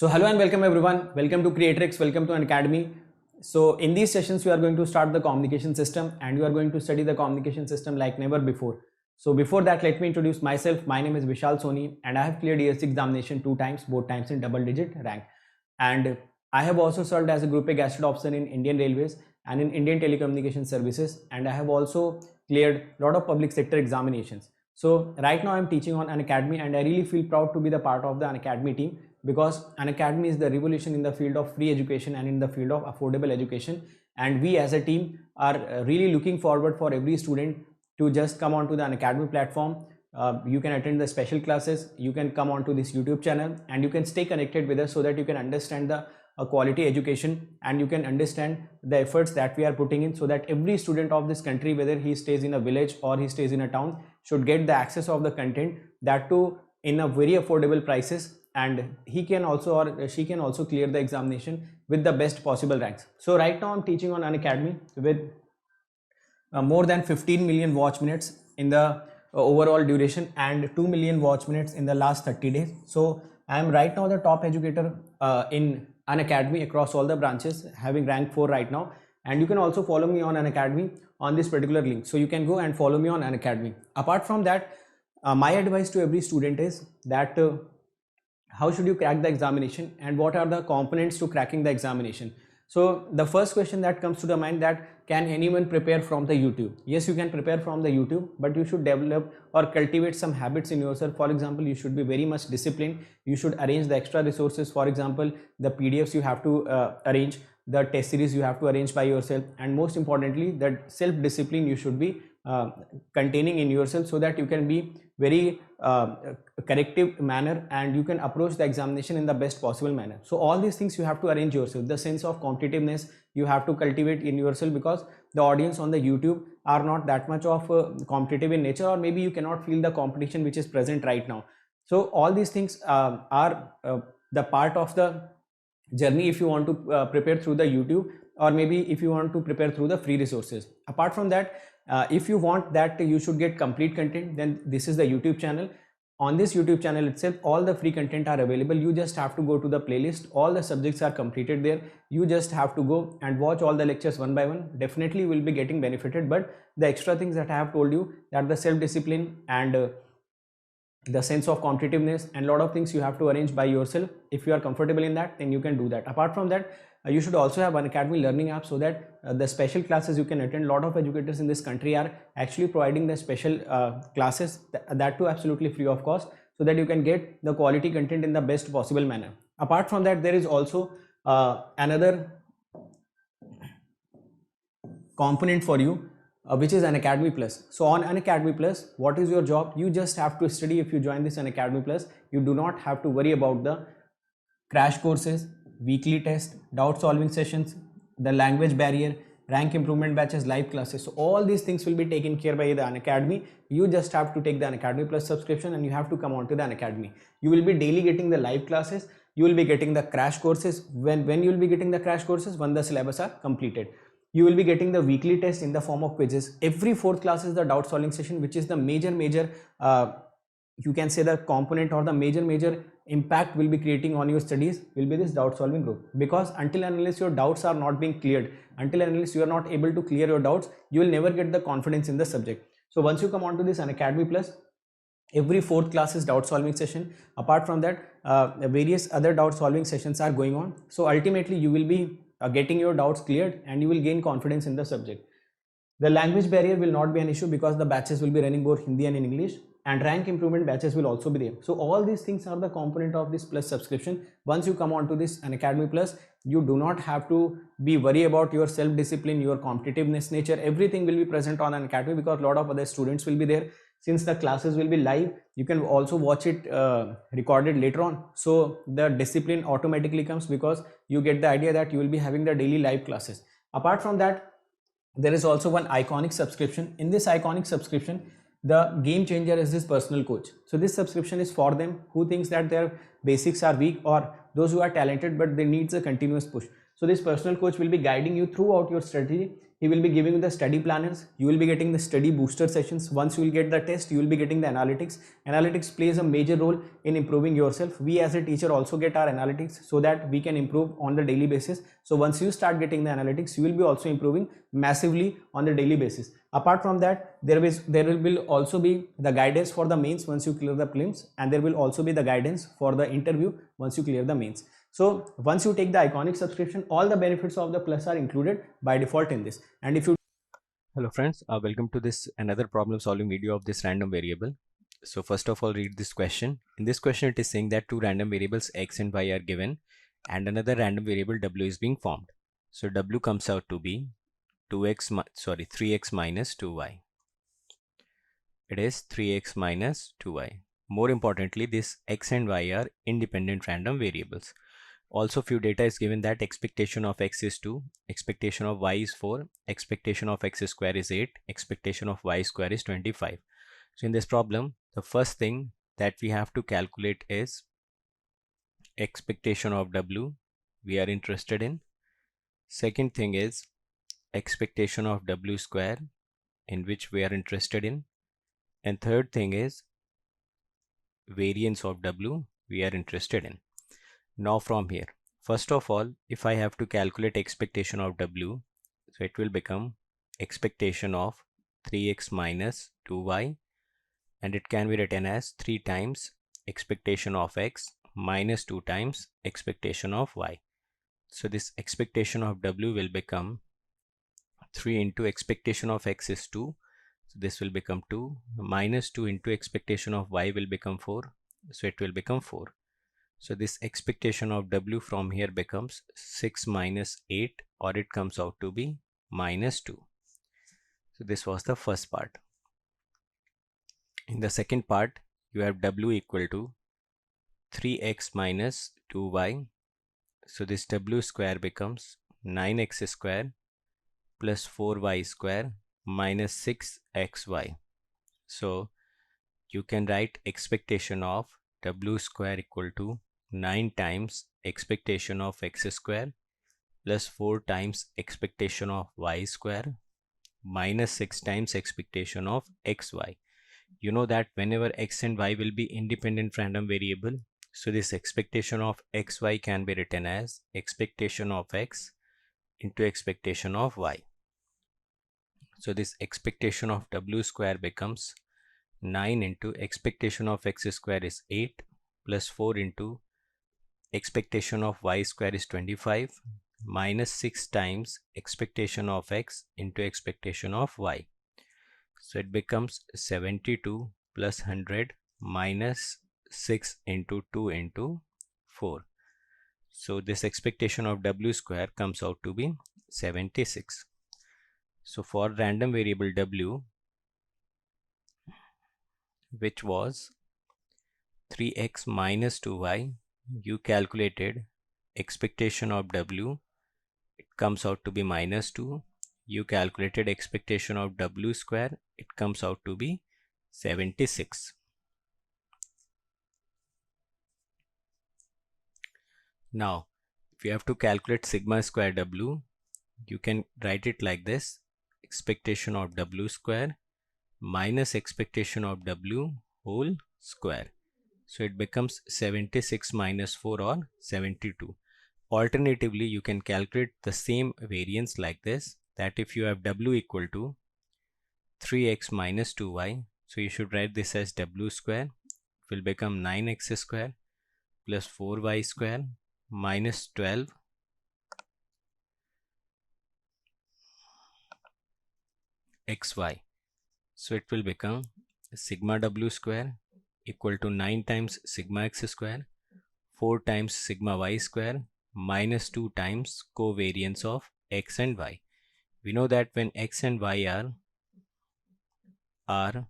So hello and welcome everyone. Welcome to Creatrix. Welcome to Unacademy. So in these sessions, we are going to start the communication system and you are going to study the communication system like never before. So before that, let me introduce myself. My name is Vishal Soni and I have cleared ESC examination 2 times, both times in double digit rank. And I have also served as a Group A Gazetted Officer in Indian Railways and in Indian Telecommunication Services. And I have also cleared a lot of public sector examinations. So right now I'm teaching on Unacademy and I really feel proud to be the part of the Unacademy team, because Unacademy is the revolution in the field of free education and in the field of affordable education, and we as a team are really looking forward for every student to just come onto the Unacademy platform. You can attend the special classes, you can come onto this YouTube channel and you can stay connected with us so that you can understand the quality education and you can understand the efforts that we are putting in, so that every student of this country, whether he stays in a village or he stays in a town, should get the access of the content, that too in a very affordable prices, and he can also or she can also clear the examination with the best possible ranks. So right now I'm teaching on Unacademy with more than 15 million watch minutes in the overall duration and 2 million watch minutes in the last 30 days. So I am right now the top educator in Unacademy across all the branches, having rank 4 right now. And you can also follow me on Unacademy on this particular link. So you can go and follow me on Unacademy. Apart from that, my advice to every student is that how should you crack the examination and what are the components to cracking the examination. So the first question that comes to the mind, that can anyone prepare from the YouTube? Yes, you can prepare from the YouTube, but you should develop or cultivate some habits in yourself. For example, you should be very much disciplined. You should arrange the extra resources. For example, the PDFs you have to arrange, the test series you have to arrange by yourself, and most importantly, that self-discipline you should be containing in yourself, so that you can be very corrective manner and you can approach the examination in the best possible manner. So all these things you have to arrange yourself. The sense of competitiveness you have to cultivate in yourself, because the audience on the YouTube are not that much of competitive in nature, or maybe you cannot feel the competition which is present right now. So all these things are the part of the journey if you want to prepare through the YouTube, or maybe if you want to prepare through the free resources. Apart from that, if you want that you should get complete content, then this is the YouTube channel. On this YouTube channel itself, all the free content are available. You just have to go to the playlist. All the subjects are completed there. You just have to go and watch all the lectures one by one. Definitely will be getting benefited. But the extra things that I have told you, that the self-discipline and the sense of competitiveness and a lot of things you have to arrange by yourself. If you are comfortable in that, then you can do that. Apart from that, you should also have Unacademy learning app, so that the special classes you can attend. A lot of educators in this country are actually providing the special classes, that too absolutely free of cost, so that you can get the quality content in the best possible manner. Apart from that, there is also another component for you, which is Unacademy Plus. So on Unacademy Plus, what is your job? You just have to study. If you join this Unacademy Plus, you do not have to worry about the crash courses, weekly test, doubt solving sessions, the language barrier, rank improvement batches, live classes. So all these things will be taken care by the Unacademy. You just have to take the Unacademy Plus subscription and you have to come on to the Unacademy. You will be daily getting the live classes. You will be getting the crash courses. When you will be getting the crash courses? When the syllabus are completed. You will be getting the weekly test in the form of quizzes. Every fourth class is the doubt solving session, which is the major you can say the component or the major impact will be creating on your studies will be this doubt solving group. Because until and unless your doubts are not being cleared, until and unless you are not able to clear your doubts, you will never get the confidence in the subject. So once you come on to this Unacademy Plus, every fourth class is doubt solving session. Apart from that, various other doubt solving sessions are going on. So ultimately you will be getting your doubts cleared and you will gain confidence in the subject. The language barrier will not be an issue, because the batches will be running both Hindi and in English, and rank improvement batches will also be there. So all these things are the component of this Plus subscription. Once you come on to this Unacademy Plus, you do not have to be worried about your self-discipline, your competitiveness nature. Everything will be present on Unacademy, because a lot of other students will be there. Since the classes will be live, you can also watch it recorded later on. So the discipline automatically comes, because you get the idea that you will be having the daily live classes. Apart from that, there is also one iconic subscription. In this iconic subscription, the game changer is this personal coach. So this subscription is for them who thinks that their basics are weak, or those who are talented but they needs a continuous push. So this personal coach will be guiding you throughout your strategy. He will be giving you the study planners. You will be getting the study booster sessions. Once you will get the test, you will be getting the analytics. Analytics plays a major role in improving yourself. We as a teacher also get our analytics so that we can improve on the daily basis. So once you start getting the analytics, you will be also improving massively on the daily basis. Apart from that, there will also be the guidance for the mains once you clear the prelims, and there will also be the guidance for the interview once you clear the mains. So once you take the Iconic subscription, all the benefits of the Plus are included by default in this. And if you Hello friends, welcome to this another problem solving video of this random variable. So first of all, read this question. In this question it is saying that two random variables x and y are given and another random variable w is being formed. So w comes out to be 3x minus 2y. It is 3x minus 2y. More importantly, this x and y are independent random variables. Also, few data is given that expectation of x is 2, expectation of y is 4, expectation of x square is 8, expectation of y square is 25. So in this problem, the first thing that we have to calculate is expectation of w we are interested in. Second thing is expectation of w square, in which we are interested in. And third thing is variance of w we are interested in. Now from here, first of all, if I have to calculate expectation of w, so it will become expectation of 3x minus 2y, and it can be written as 3 times expectation of x minus 2 times expectation of y. So this expectation of w will become 3 into expectation of x is 2, so this will become 2, minus 2 into expectation of y will become 4, so it will become 4. So this expectation of w from here becomes 6 minus 8, or it comes out to be minus 2. So this was the first part. In the second part, you have w equal to 3x minus 2y. So this w square becomes 9x square plus 4y square minus 6xy. So you can write expectation of w square equal to 9 times expectation of x square plus 4 times expectation of y square minus 6 times expectation of xy. You know that whenever x and y will be independent random variable, so this expectation of xy can be written as expectation of x into expectation of y. So this expectation of w square becomes 9 into expectation of x square is 8 plus 4 into expectation of y square is 25 minus 6 times expectation of x into expectation of y. So it becomes 72 plus 100 minus 6 into 2 into 4. So this expectation of w square comes out to be 76. So for random variable w, which was 3x minus 2y, you calculated expectation of w, it comes out to be minus 2. You calculated expectation of w square, it comes out to be 76. Now if you have to calculate sigma square w, you can write it like this: expectation of w square minus expectation of w whole square. So it becomes 76 minus 4 or 72. Alternatively, you can calculate the same variance like this, that if you have w equal to 3x minus 2y, so you should write this as w square, it will become 9x square plus 4y square minus 12 xy. So it will become sigma w square equal to 9 times sigma x square, 4 times sigma y square minus 2 times covariance of x and y. We know that when x and y are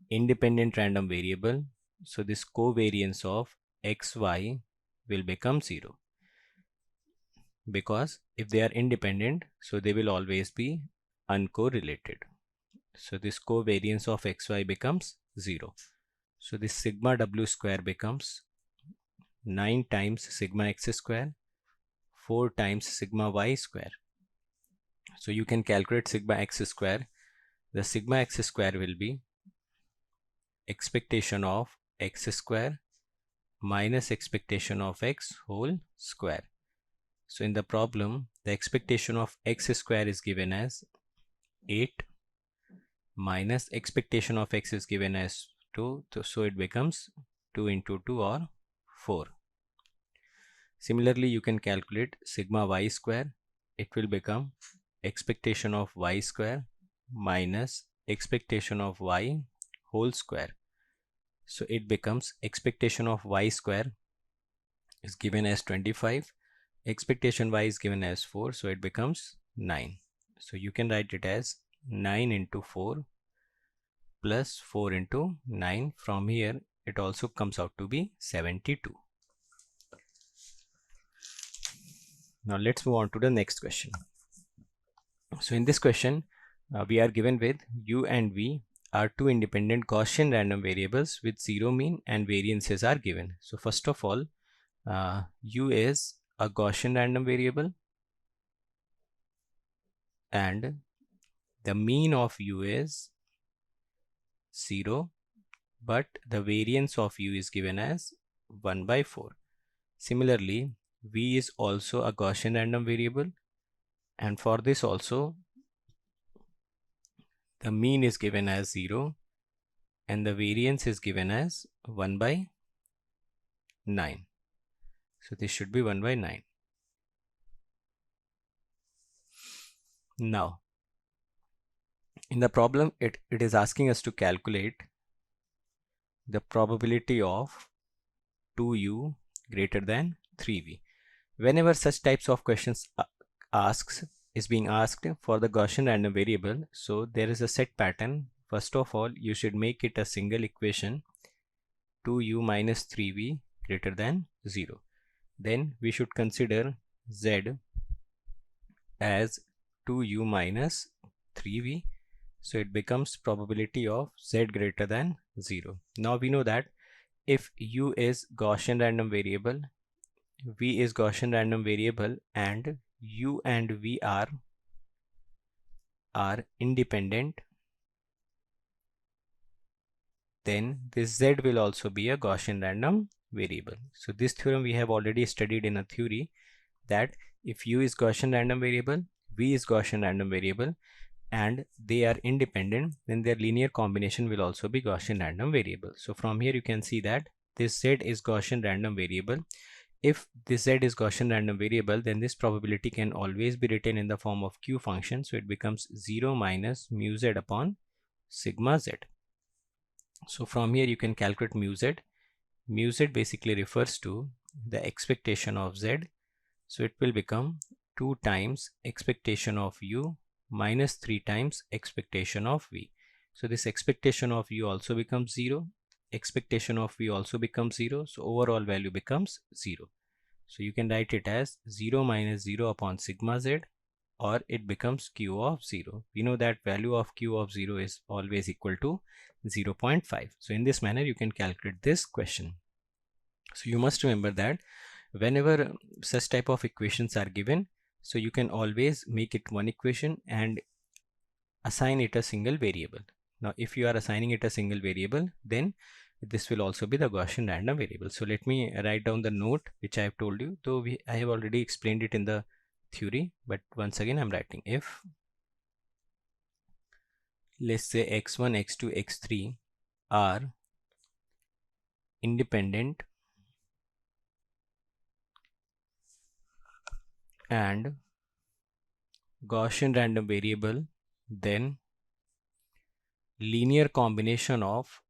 independent random variable, so this covariance of xy will become 0, because if they are independent, so they will always be uncorrelated. So this covariance of xy becomes 0. So this sigma w square becomes 9 times sigma x square, 4 times sigma y square. So you can calculate sigma x square. The sigma x square will be expectation of x square minus expectation of x whole square. So in the problem, the expectation of x square is given as 8 minus expectation of x is given as 2, so it becomes 2 into 2 or 4. Similarly, you can calculate sigma y square. It will become expectation of y square minus expectation of y whole square. So it becomes expectation of y square is given as 25, expectation y is given as 4, so it becomes 9. So you can write it as 9 into 4 plus 4 into 9. From here it also comes out to be 72. Now let's move on to the next question. So in this question we are given with u and v are two independent Gaussian random variables with zero mean and variances are given. So first of all, u is a Gaussian random variable and the mean of u is 0, but the variance of u is given as 1 by 4. Similarly, v is also a Gaussian random variable, and for this also the mean is given as 0 and the variance is given as 1 by 9. So this should be 1 by 9. Now in the problem it is asking us to calculate the probability of 2u greater than 3v. Whenever such types of questions is being asked for the Gaussian random variable, so there is a set pattern. First of all, you should make it a single equation, 2u minus 3v greater than 0. Then we should consider z as 2u minus 3v, so it becomes probability of z greater than 0. Now we know that if u is Gaussian random variable, v is Gaussian random variable, and u and v are independent, then this z will also be a Gaussian random variable. So this theorem we have already studied in a theory, that if u is Gaussian random variable, v is Gaussian random variable, and they are independent, then their linear combination will also be Gaussian random variable. So from here you can see that this z is Gaussian random variable. If this z is Gaussian random variable, then this probability can always be written in the form of q function, so it becomes 0 minus mu z upon sigma z. So from here you can calculate mu z. Mu z basically refers to the expectation of z, so it will become 2 times expectation of u minus 3 times expectation of v. So this expectation of u also becomes 0, expectation of v also becomes 0, so overall value becomes 0. So you can write it as 0 minus 0 upon sigma z, or it becomes q of 0. We know that value of q of 0 is always equal to 0.5. So in this manner you can calculate this question. So you must remember that whenever such type of equations are given, so you can always make it one equation and assign it a single variable. Now if you are assigning it a single variable, then this will also be the Gaussian random variable. So let me write down the note which I have told you, though I have already explained it in the theory, but once again I'm writing, if let's say x1, x2, x3 are independent and Gaussian random variable, then linear combination of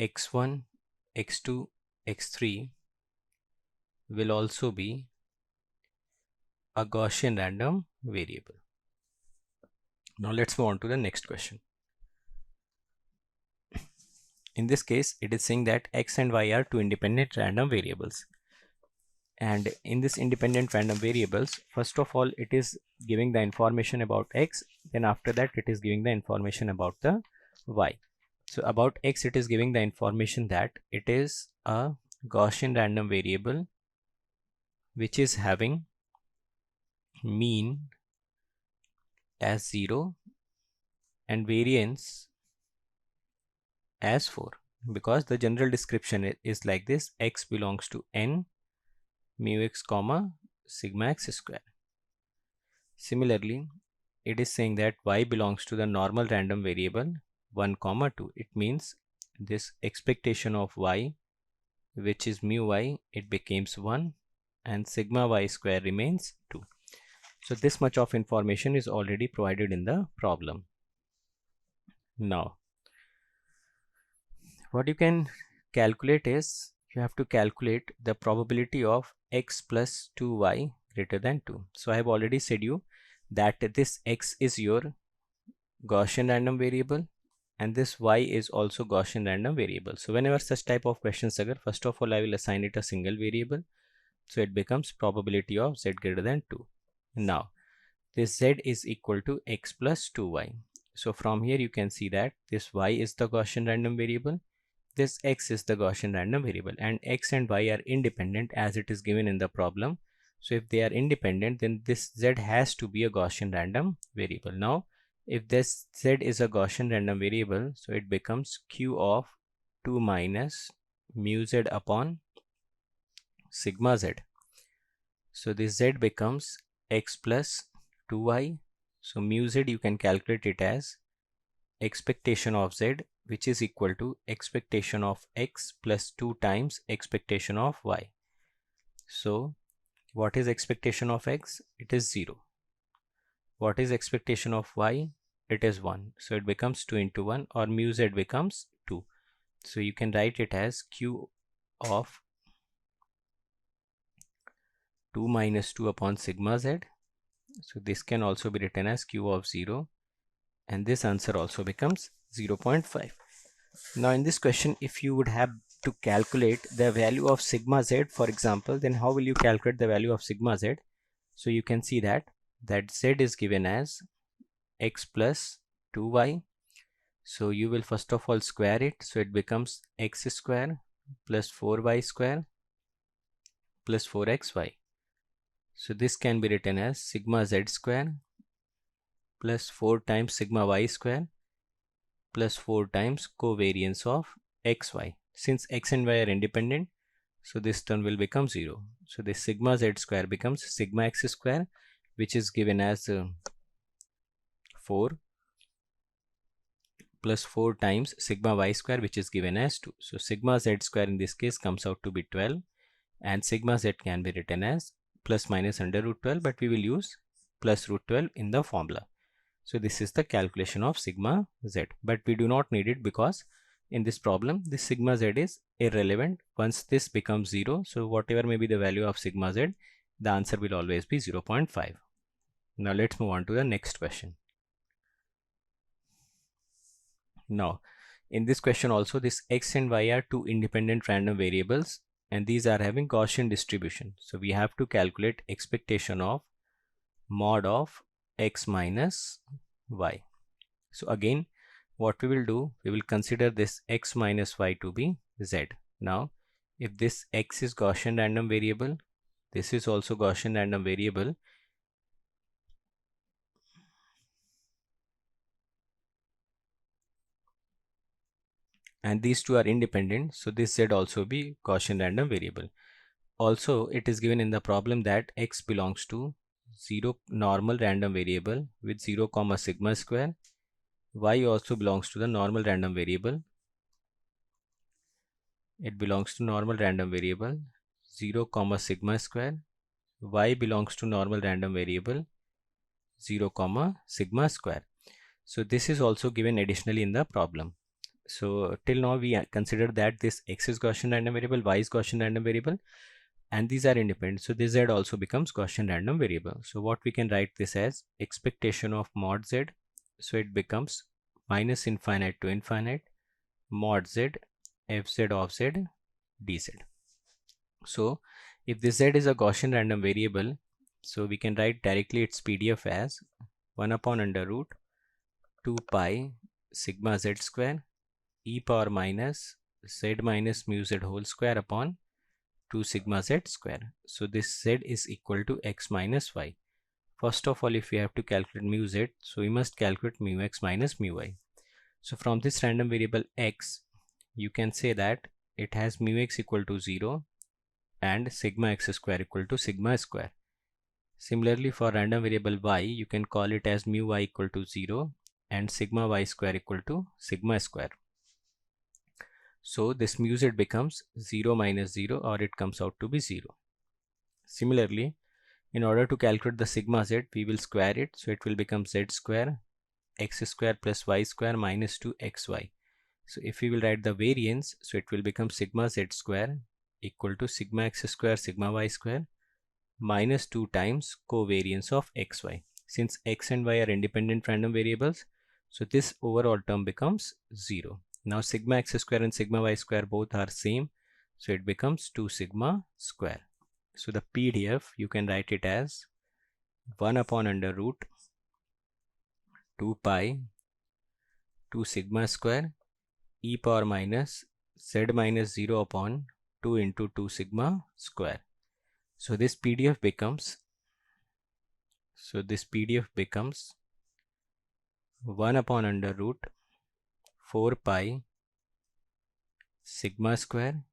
x1, x2, x3 will also be a Gaussian random variable. Now let's move on to the next question. In this case, it is saying that x and y are two independent random variables. And in this independent random variables, first of all, it is giving the information about x, then after that it is giving the information about the y. So about x, it is giving the information that it is a Gaussian random variable which is having mean as 0 and variance as 4, because the general description is like this: x belongs to n mu x comma sigma x square. Similarly, it is saying that y belongs to the normal random variable 1 comma 2. It means this expectation of y, which is mu y, it becomes 1 and sigma y square remains 2. So this much of information is already provided in the problem. Now what you can calculate is, you have to calculate the probability of x plus 2y greater than 2. So I have already said you that this x is your Gaussian random variable and this y is also Gaussian random variable. So whenever such type of questions occur, first of all I will assign it a single variable, so it becomes probability of z greater than 2. Now this z is equal to x plus 2y. So from here you can see that this y is the Gaussian random variable, this x is the Gaussian random variable, and x and y are independent as it is given in the problem. So if they are independent, then this z has to be a Gaussian random variable. Now if this z is a Gaussian random variable, so it becomes q of 2 minus mu z upon sigma z. So this z becomes x plus 2y. So mu z you can calculate it as expectation of z, which is equal to expectation of x plus 2 times expectation of y. So what is expectation of x? It is 0. What is expectation of y? It is 1. So it becomes 2 into 1, or mu z becomes 2. So you can write it as q of 2 minus 2 upon sigma z. So this can also be written as q of 0, and this answer also becomes 0.5. Now in this question, if you would have to calculate the value of sigma z, for example, then how will you calculate the value of sigma z? So you can see that z is given as x plus 2y. So you will first of all square it, so it becomes x square plus 4y square plus 4xy. So this can be written as sigma z square plus 4 times sigma y square plus 4 times covariance of xy. Since x and y are independent, so this term will become 0. So this sigma z square becomes sigma x square, which is given as 4 plus 4 times sigma y square, which is given as 2. So sigma z square in this case comes out to be 12, and sigma z can be written as plus minus under root 12, but we will use plus root 12 in the formula. So this is the calculation of sigma z, but we do not need it because in this problem this sigma z is irrelevant. Once this becomes 0, so whatever may be the value of sigma z, the answer will always be 0.5. Now let's move on to the next question. Now in this question also, this x and y are two independent random variables and these are having Gaussian distribution. So we have to calculate expectation of mod of x minus y. So again, what we will do, we will consider this x minus y to be z. Now if this x is Gaussian random variable, this is also Gaussian random variable, and these two are independent, so this z also be Gaussian random variable. Also it is given in the problem that x belongs to 0 normal random variable with 0 comma sigma square, y also belongs to the normal random variable, it belongs to normal random variable 0 comma sigma square, y belongs to normal random variable 0 comma sigma square. So this is also given additionally in the problem. So till now we considered that this x is Gaussian random variable, y is Gaussian random variable, and these are independent, so this z also becomes Gaussian random variable. So what we can write this as expectation of mod z, so it becomes minus infinite to infinite mod z fz of z dz. So if this z is a Gaussian random variable, so we can write directly its PDF as 1 upon under root 2 pi sigma z square e power minus z minus mu z whole square upon 2 sigma z square. So this z is equal to x minus y. First of all, if we have to calculate mu z, so we must calculate mu x minus mu y. So from this random variable x, you can say that it has mu x equal to 0 and sigma x square equal to sigma square. Similarly, for random variable y, you can call it as mu y equal to 0 and sigma y square equal to sigma square. So this mu z becomes 0 minus 0, or it comes out to be 0. Similarly, in order to calculate the sigma z, we will square it. So it will become z square x square plus y square minus 2xy. So if we will write the variance, so it will become sigma z square equal to sigma x square sigma y square minus 2 times covariance of xy. Since x and y are independent random variables, so this overall term becomes 0. Now sigma x square and sigma y square both are same, so it becomes 2 sigma square. So the PDF, you can write it as 1 upon under root 2 pi 2 sigma square e power minus z minus 0 upon 2 into 2 sigma square. So this PDF becomes 1 upon under root 4 pi sigma square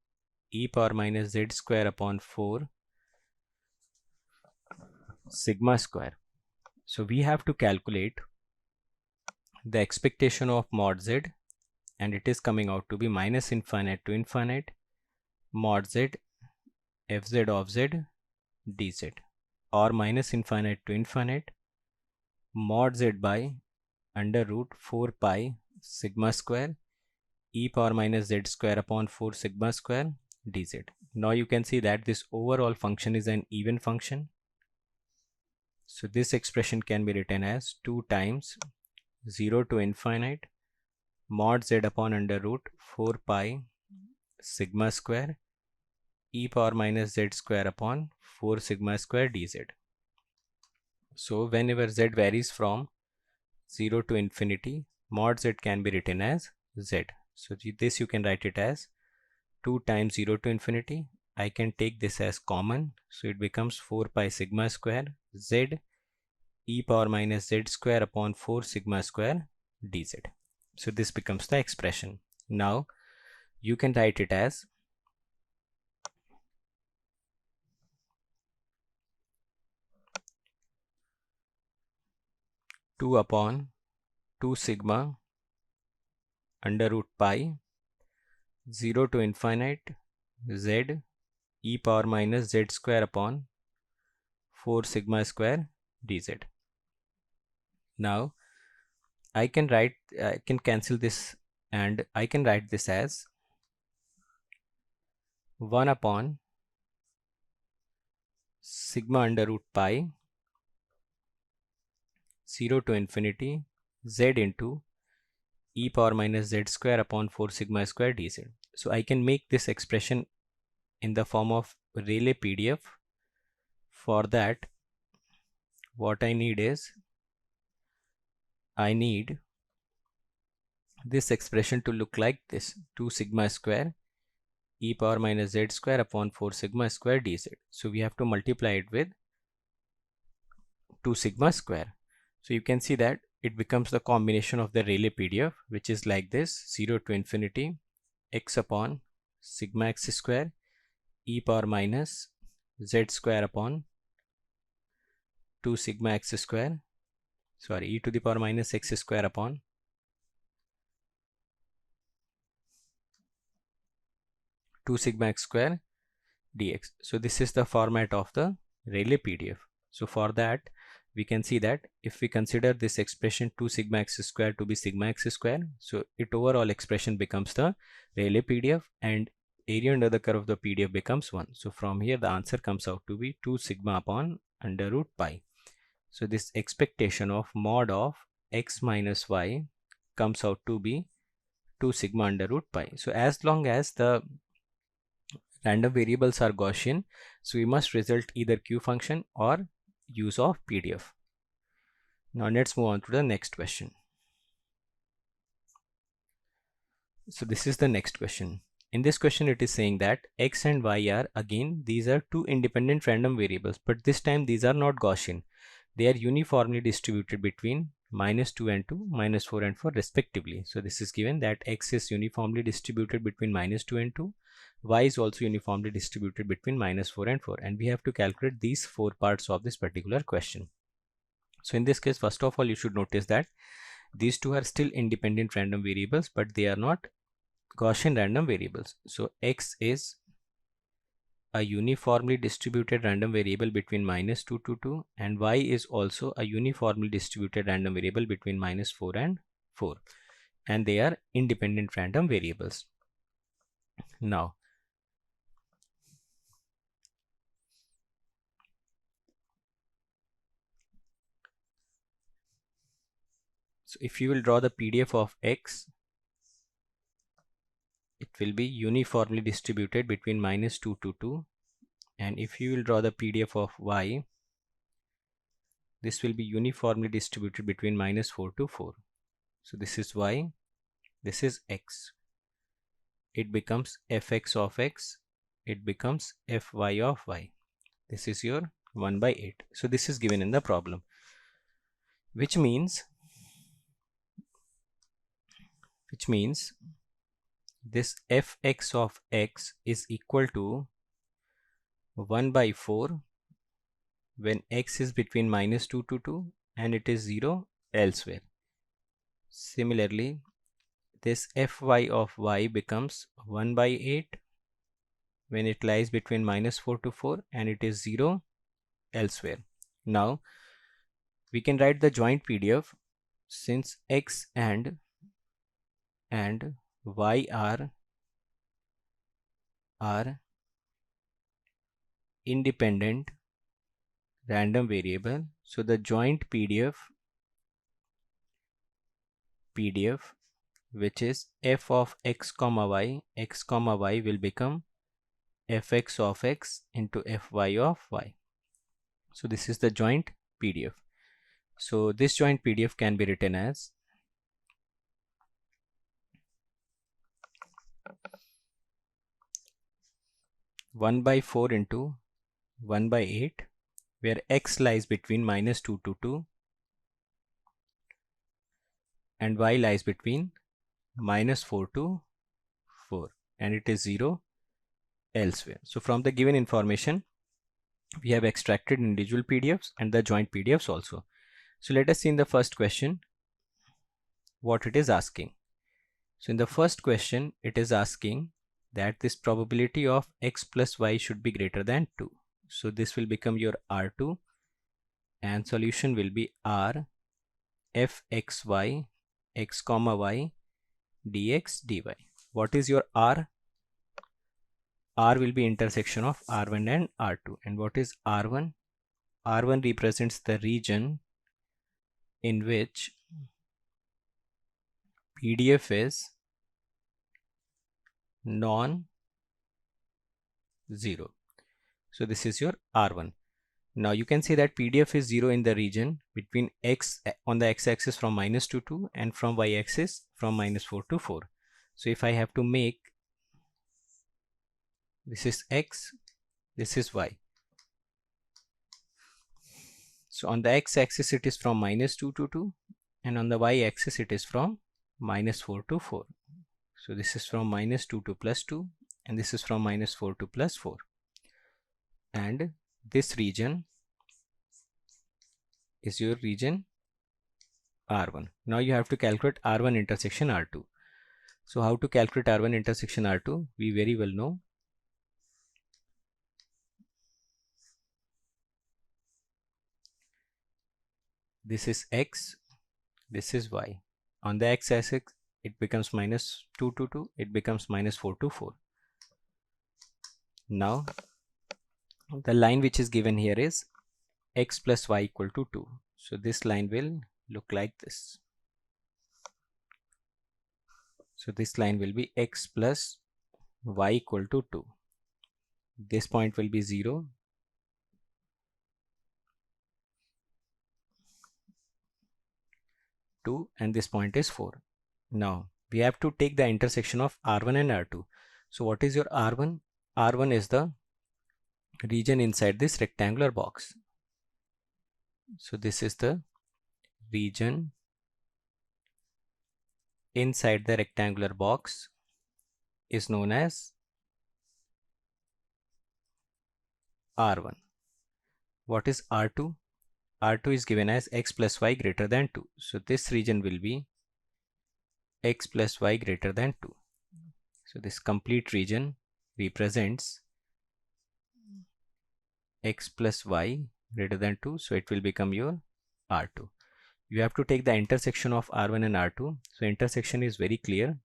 e power minus z square upon 4 sigma square. So we have to calculate the expectation of mod z, and it is coming out to be minus infinite to infinite mod z fz of z dz, or minus infinite to infinite mod z by under root 4 pi sigma square e power minus z square upon 4 sigma square dz. Now you can see that this overall function is an even function. So this expression can be written as 2 times 0 to infinite mod z upon under root 4 pi sigma square e power minus z square upon 4 sigma square dz. So whenever z varies from 0 to infinity, mod z can be written as z. So this you can write it as 2 times 0 to infinity. I can take this as common, so it becomes 4 pi sigma square z e power minus z square upon 4 sigma square dz. So this becomes the expression. Now you can write it as 2 upon 2 sigma under root pi 0 to infinite z e power minus z square upon 4 sigma square dz. Now I can cancel this, and I can write this as 1 upon sigma under root pi 0 to infinity z into e power minus z square upon 4 sigma square dz. So I can make this expression in the form of Rayleigh PDF. For that, what I need is, I need this expression to look like this: 2 sigma square e power minus z square upon 4 sigma square dz. So we have to multiply it with 2 sigma square. So you can see that it becomes the combination of the Rayleigh PDF, which is like this: 0 to infinity x upon sigma x square e power minus z square upon 2 sigma x square, e to the power minus x square upon 2 sigma x square dx. So this is the format of the Rayleigh PDF. So for that, we can see that if we consider this expression 2 sigma x square to be sigma x square, so it overall expression becomes the Rayleigh PDF, and area under the curve of the PDF becomes 1. So from here the answer comes out to be 2 sigma upon under root pi. So this expectation of mod of x minus y comes out to be 2 sigma under root pi. So as long as the random variables are Gaussian, so we must result either Q function or use of PDF. Now let's move on to the next question. So this is the next question. In this question it is saying that x and y are, again these are two independent random variables, but this time these are not Gaussian. They are uniformly distributed between -2 and 2, -4 and 4 respectively. So this is given that x is uniformly distributed between -2 and 2, y is also uniformly distributed between -4 and 4, and we have to calculate these four parts of this particular question. So in this case, first of all, you should notice that these two are still independent random variables, but they are not Gaussian random variables. So x is a uniformly distributed random variable between -2 to 2, and y is also a uniformly distributed random variable between -4 and 4, and they are independent random variables. Now so if you will draw the PDF of x, it will be uniformly distributed between -2 to 2, and if you will draw the PDF of y, this will be uniformly distributed between -4 to 4. So this is y, this is x. It becomes fx of x, it becomes fy of y. This is your 1 by 8. So this is given in the problem, which means this fx of x is equal to 1 by 4 when x is between -2 to 2 and it is 0 elsewhere. Similarly, this fy of y becomes 1 by 8 when it lies between -4 to 4 and it is 0 elsewhere. Now we can write the joint PDF, since x and y are independent random variable. So the joint PDF which is f of x comma y will become fx of x into fy of y. So this is the joint PDF. So this joint PDF can be written as (1 by 4) into 1 by 8, where x lies between -2 to 2 and y lies between -4 to 4, and it is 0 elsewhere. So from the given information, we have extracted individual PDFs and the joint PDFs also. So let us see in the first question what it is asking. So in the first question, it is asking that this probability of x plus y should be greater than 2. So this will become your R2, and solution will be R fxy x comma y dx dy. What is your R? R will be intersection of R1 and R2. And what is R1? R1 represents the region in which PDF is non-zero. So this is your R1. Now you can say that PDF is 0 in the region between x on the x-axis from -2 to 2 and from y-axis from -4 to 4. So if I have to make, this is x, this is y. So on the x-axis it is from -2 to 2, and on the y-axis it is from -4 to 4. So this is from -2 to +2, and this is from -4 to +4. And this region is your region R1. Now you have to calculate R1 intersection R2. So how to calculate R1 intersection R2? We very well know. This is x, this is y. On the x-axis it becomes -2 to 2, it becomes -4 to 4. Now the line which is given here is x plus y equal to 2. So this line will look like this. So this line will be x plus y equal to 2. This point will be 0. And this point is 4. Now we have to take the intersection of R1 and R2. So what is your R1? R1 is the region inside this rectangular box. So this is the region inside the rectangular box, is known as R1. What is R2? R2 is given as x plus y greater than 2. So this region will be x plus y greater than 2. So this complete region represents x plus y greater than 2. So it will become your R2. You have to take the intersection of R1 and R2. So intersection is very clear.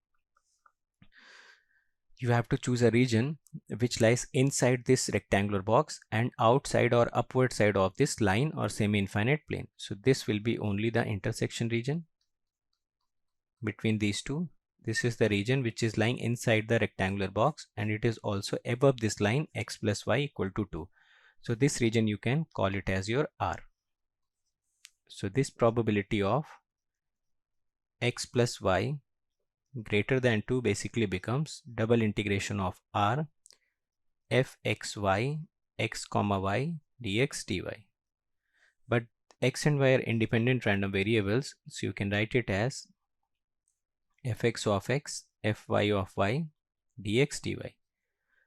You have to choose a region which lies inside this rectangular box and outside or upward side of this line or semi-infinite plane. So this will be only the intersection region between these two. This is the region which is lying inside the rectangular box, and it is also above this line x plus y equal to 2. So this region you can call it as your R. So this probability of x plus y greater than 2 basically becomes double integration of R fxy x comma y dx dy. But x and y are independent random variables, so you can write it as fx of x fy of y dx dy.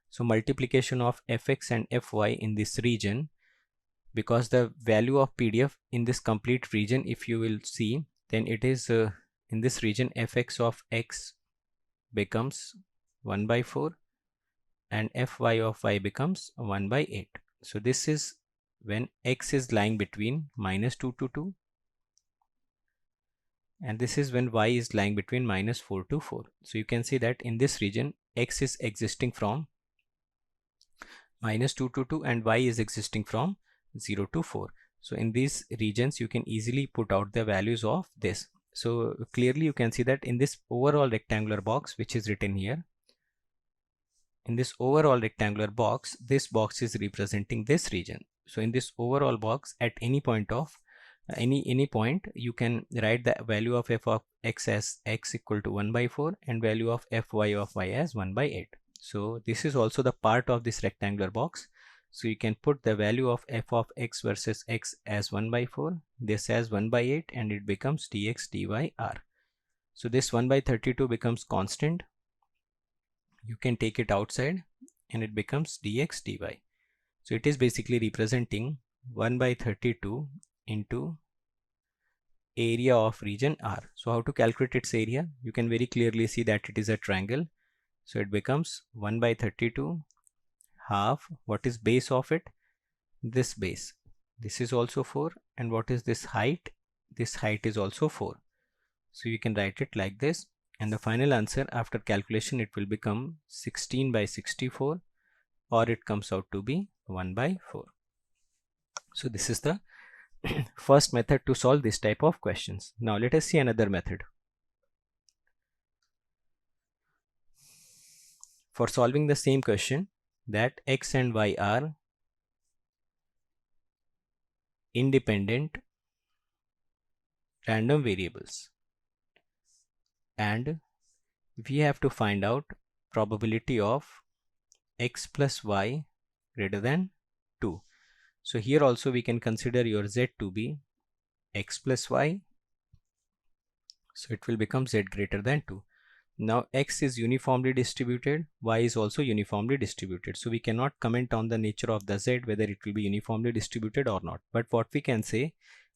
So multiplication of fx and fy in this region, because the value of PDF in this complete region, if you will see, then it is in this region fx of x becomes 1 by 4 and fy of y becomes 1 by 8. So this is when x is lying between -2 to 2, and this is when y is lying between -4 to 4. So you can see that in this region x is existing from -2 to 2 and y is existing from 0 to 4. So in these regions you can easily put out the values of this. So clearly you can see that in this overall rectangular box which is written here, in this overall rectangular box, this box is representing this region. So in this overall box, at any point of any point, you can write the value of f of x as x equal to 1 by 4 and value of fy of y as 1 by 8. So this is also the part of this rectangular box. So you can put the value of f of x versus x as 1 by 4, this as 1 by 8, and it becomes dx dy r. So this 1 by 32 becomes constant. You can take it outside and it becomes dx dy. So it is basically representing 1 by 32 into area of region R. So how to calculate its area? You can very clearly see that it is a triangle. So it becomes 1 by 32 half, what is base of it? This base. This is also 4, and what is this height? This height is also 4. So you can write it like this, and the final answer after calculation it will become 16 by 64, or it comes out to be 1 by 4. So this is the first method to solve this type of questions. Now let us see another method. For solving the same question, that x and y are independent random variables, and we have to find out probability of x plus y greater than 2. So here also we can consider your z to be x plus y, so it will become z greater than 2. Now x is uniformly distributed, y is also uniformly distributed, so we cannot comment on the nature of the z, whether it will be uniformly distributed or not. But what we can say,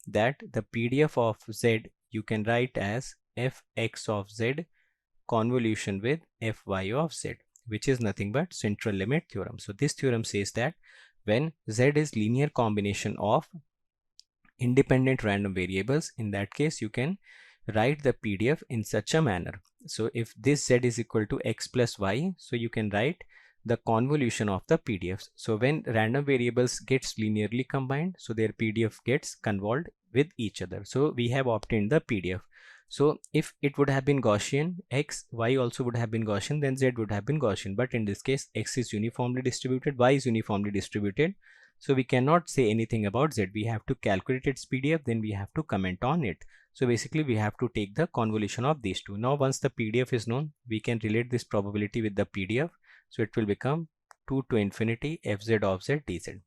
that the PDF of z you can write as fx of z convolution with fy of z, which is nothing but central limit theorem. So this theorem says that when z is linear combination of independent random variables, in that case you can write the PDF in such a manner. So if this z is equal to x plus y, so you can write the convolution of the PDFs. So when random variables gets linearly combined, so their PDF gets convolved with each other. So we have obtained the PDF. So if it would have been Gaussian, x, y also would have been Gaussian, then z would have been Gaussian. But in this case, x is uniformly distributed, y is uniformly distributed. So we cannot say anything about z. We have to calculate its PDF, then we have to comment on it. So basically we have to take the convolution of these two. Now once the PDF is known, we can relate this probability with the PDF. So it will become 2 to infinity fz of z dz.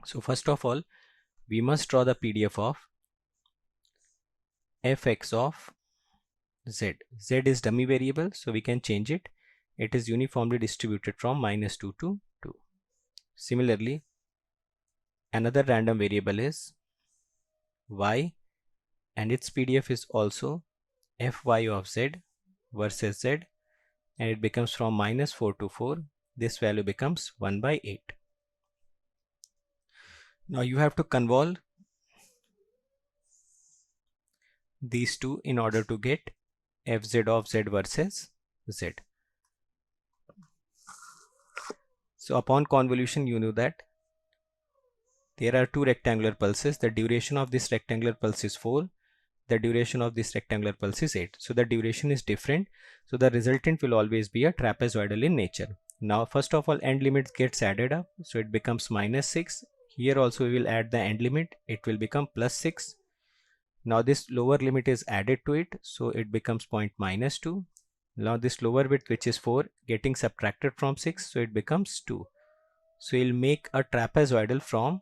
So first of all, we must draw the PDF of fx of z. Z is dummy variable, so we can change it. It is uniformly distributed from -2 to 2. Similarly, another random variable is y, and its PDF is also fy of z versus z, and it becomes from -4 to 4. This value becomes 1 by 8. Now you have to convolve these two in order to get fz of z versus z. So upon convolution, you know that there are two rectangular pulses. The duration of this rectangular pulse is 4. The duration of this rectangular pulse is 8. So the duration is different. So the resultant will always be a trapezoidal in nature. Now first of all, end limit gets added up. So it becomes -6. Here also we will add the end limit. It will become +6. Now this lower limit is added to it. So it becomes point -2. Now this lower bit, which is 4, getting subtracted from 6. So it becomes 2. So we'll make a trapezoidal from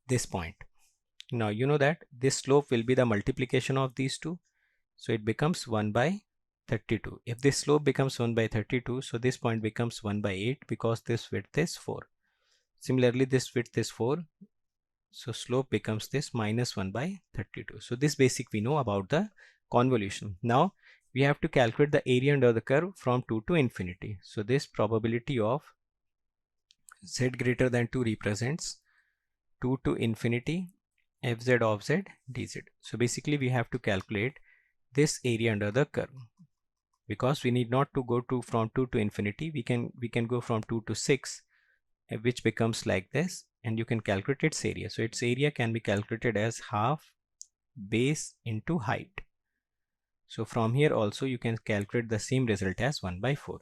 this point. Now you know that this slope will be the multiplication of these two. So it becomes 1 by 32. If this slope becomes 1 by 32, so this point becomes 1 by 8 because this width is 4. Similarly, this width is 4. So slope becomes this -1 by 32. So this basic we know about the convolution. Now we have to calculate the area under the curve from 2 to infinity. So this probability of z greater than 2 represents 2 to infinity fz of z dz. So basically we have to calculate this area under the curve, because we need not to go from 2 to infinity. We can go from 2 to 6, which becomes like this, and you can calculate its area. So its area can be calculated as half base into height. So from here also you can calculate the same result as 1 by 4.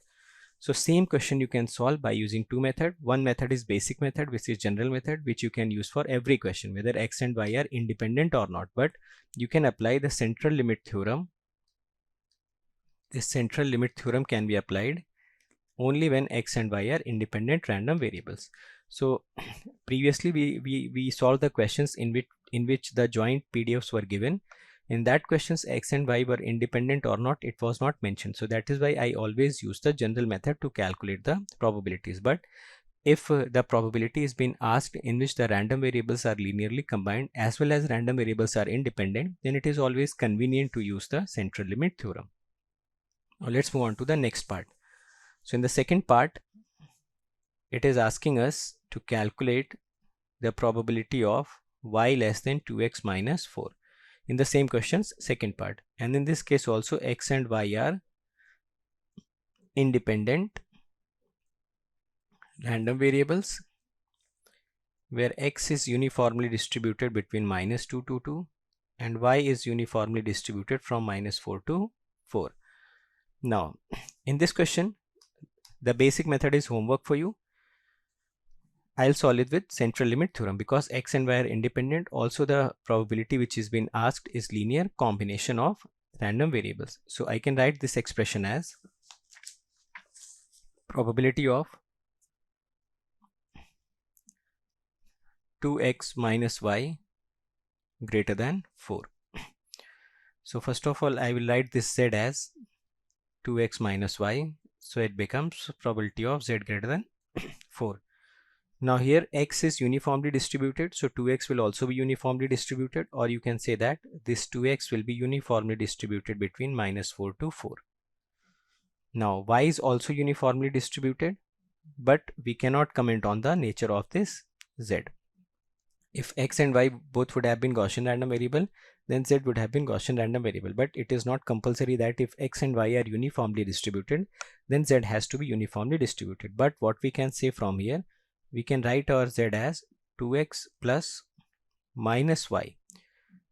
So same question you can solve by using two methods. One method is basic method, which is general method, which you can use for every question, whether x and y are independent or not. But you can apply the central limit theorem. This central limit theorem can be applied only when x and y are independent random variables. So previously we solved the questions in which the joint PDFs were given. In that questions, x and y were independent or not, it was not mentioned. So that is why I always use the general method to calculate the probabilities. But if the probability is being asked in which the random variables are linearly combined as well as random variables are independent, then it is always convenient to use the central limit theorem. Now let's move on to the next part. So in the second part, it is asking us to calculate the probability of y less than 2x minus 4. In the same questions, second part, and in this case also x and y are independent random variables, where x is uniformly distributed between -2 to 2 and y is uniformly distributed from -4 to 4. Now in this question, the basic method is homework for you. I'll solve it with central limit theorem, because x and y are independent. Also the probability which is being asked is linear combination of random variables. So I can write this expression as probability of 2x minus y greater than 4. So first of all, I will write this z as 2x minus y. So it becomes probability of z greater than 4. Now here x is uniformly distributed, so 2x will also be uniformly distributed, or you can say that this 2x will be uniformly distributed between -4 to 4. Now y is also uniformly distributed, but we cannot comment on the nature of this z. If x and y both would have been Gaussian random variable, then z would have been Gaussian random variable, but it is not compulsory that if x and y are uniformly distributed, then z has to be uniformly distributed. But what we can say from here, we can write our z as 2x plus minus y.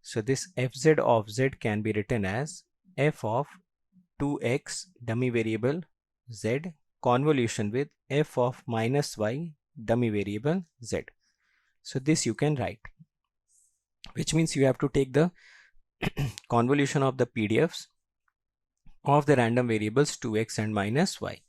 So this fz of z can be written as f of 2x dummy variable z convolution with f of minus y dummy variable z. So this you can write, which means you have to take the convolution of the PDFs of the random variables 2x and minus y.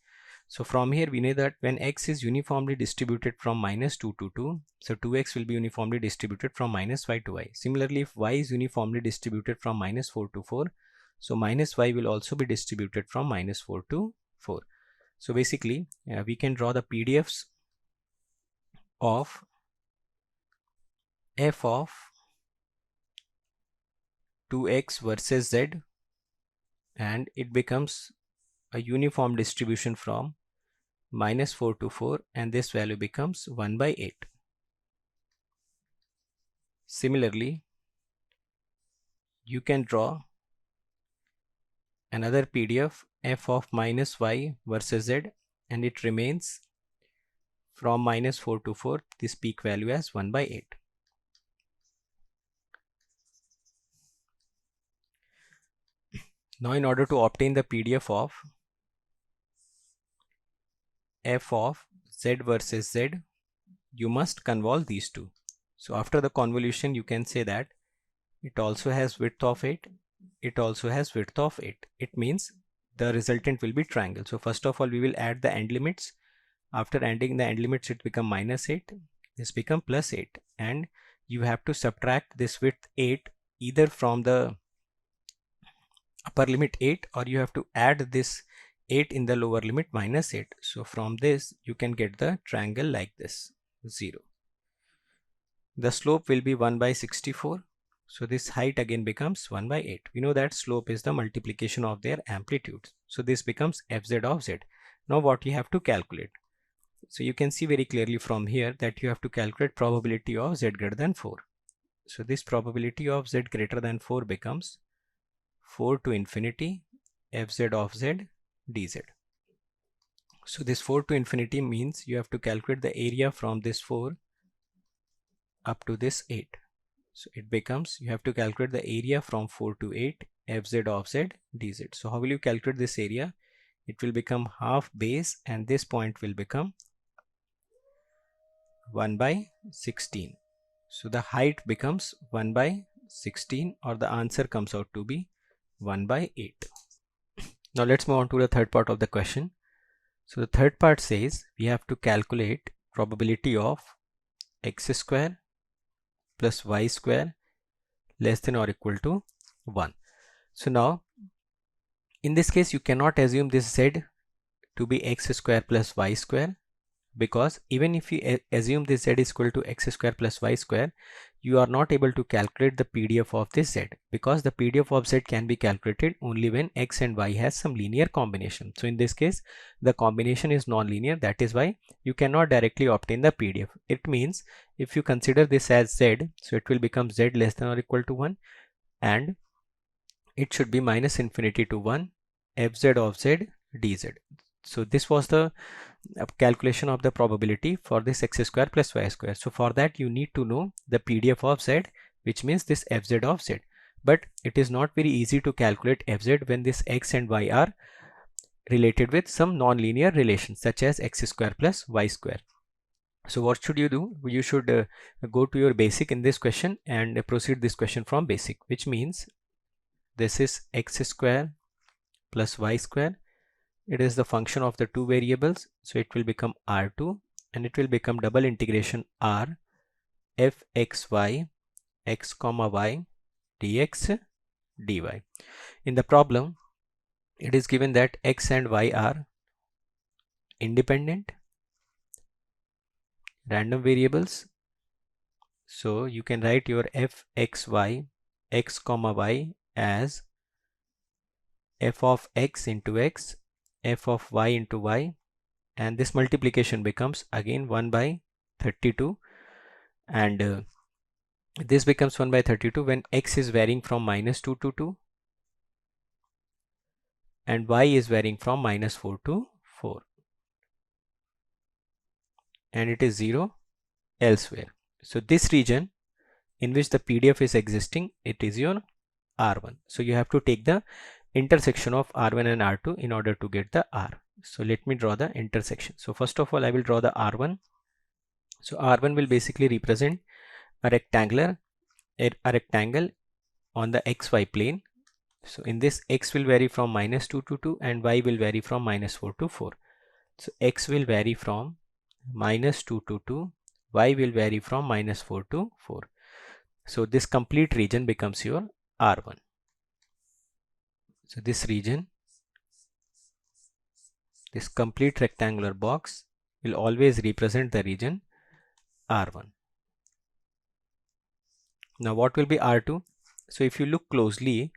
So from here we know that when x is uniformly distributed from minus 2 to 2, so 2x will be uniformly distributed from minus y to y. Similarly, if y is uniformly distributed from minus 4 to 4, so minus y will also be distributed from minus 4 to 4. So basically we can draw the PDFs of f of 2x versus z, and it becomes a uniform distribution from minus 4 to 4, and this value becomes 1 by 8. Similarly, you can draw another PDF f of minus y versus z, and it remains from minus 4 to 4, this peak value as 1 by 8. Now in order to obtain the PDF of f of z versus z, you must convolve these two. So after the convolution, you can say that it also has width of 8, it also has width of 8. It means the resultant will be triangle. So first of all, we will add the end limits. After adding the end limits, it become minus 8, this become plus 8, and you have to subtract this width 8 either from the upper limit 8, or you have to add this 8 in the lower limit minus 8. So from this you can get the triangle like this, 0. The slope will be 1 by 64. So this height again becomes 1 by 8. We know that slope is the multiplication of their amplitudes. So this becomes fz of z. Now what you have to calculate? So you can see very clearly from here that you have to calculate probability of z greater than 4. So this probability of z greater than 4 becomes 4 to infinity fz of z dz. So this 4 to infinity means you have to calculate the area from this 4 up to this 8. So it becomes, you have to calculate the area from 4 to 8 fz of z dz. So how will you calculate this area? It will become half base, and this point will become 1 by 16. So the height becomes 1 by 16, or the answer comes out to be 1 by 8. Now let's move on to the third part of the question. So the third part says we have to calculate probability of x square plus y square less than or equal to 1. So now in this case you cannot assume this z to be x square plus y square, because even if you assume this z is equal to x square plus y square, you are not able to calculate the PDF of this z, because the PDF of z can be calculated only when x and y has some linear combination. So in this case the combination is non-linear, that is why you cannot directly obtain the PDF. It means if you consider this as z, so it will become z less than or equal to 1, and it should be minus infinity to 1 fz of z dz. So this was the calculation of the probability for this x square plus y square. So for that you need to know the PDF of z, which means this fz of z. But it is not very easy to calculate fz when this x and y are related with some non-linear relations such as x square plus y square. So what should you do? You should go to your basic in this question and proceed this question from basic, which means this is x square plus y square. It is the function of the two variables, so it will become r2, and it will become double integration r fxy x comma y dx dy. In the problem it is given that x and y are independent random variables, so you can write your fxy x comma y as f of x into x, f of y into y, and this multiplication becomes again 1 by 32, and this becomes 1 by 32 when x is varying from minus 2 to 2 and y is varying from minus 4 to 4, and it is 0 elsewhere. So this region in which the PDF is existing, it is your R1. So you have to take the intersection of R1 and R2 in order to get the R. So let me draw the intersection. So first of all, I will draw the R1. So R1 will basically represent a rectangle on the XY plane. So in this, X will vary from -2 to 2 and Y will vary from -4 to 4. So X will vary from -2 to 2, Y will vary from -4 to 4. So this complete region becomes your R1. So this region, this complete rectangular box will always represent the region R1. Now what will be R2? So if you look closely,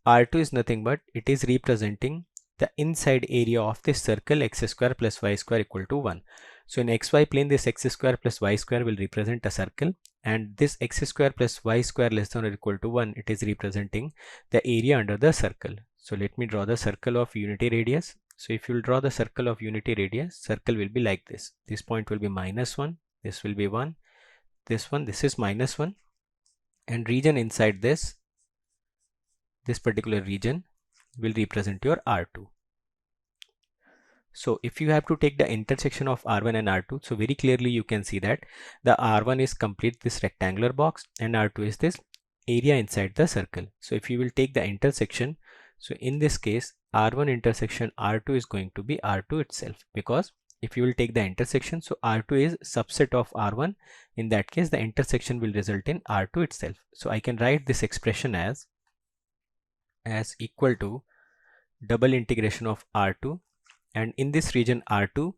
R2 is nothing but it is representing the inside area of this circle x square plus y square equal to 1. So in xy plane, this x square plus y square will represent a circle, and this x square plus y square less than or equal to 1, it is representing the area under the circle. So let me draw the circle of unity radius. So if you will draw the circle of unity radius, circle will be like this. This point will be -1, this will be 1, this is -1, and region inside this particular region will represent your R2. So if you have to take the intersection of R1 and R2, so very clearly you can see that the R1 is complete this rectangular box and R2 is this area inside the circle. So if you will take the intersection, so in this case R1 intersection R2 is going to be R2 itself, because if you will take the intersection, so R2 is subset of R1. In that case, the intersection will result in R2 itself. So I can write this expression as equal to double integration of R2, and in this region R2,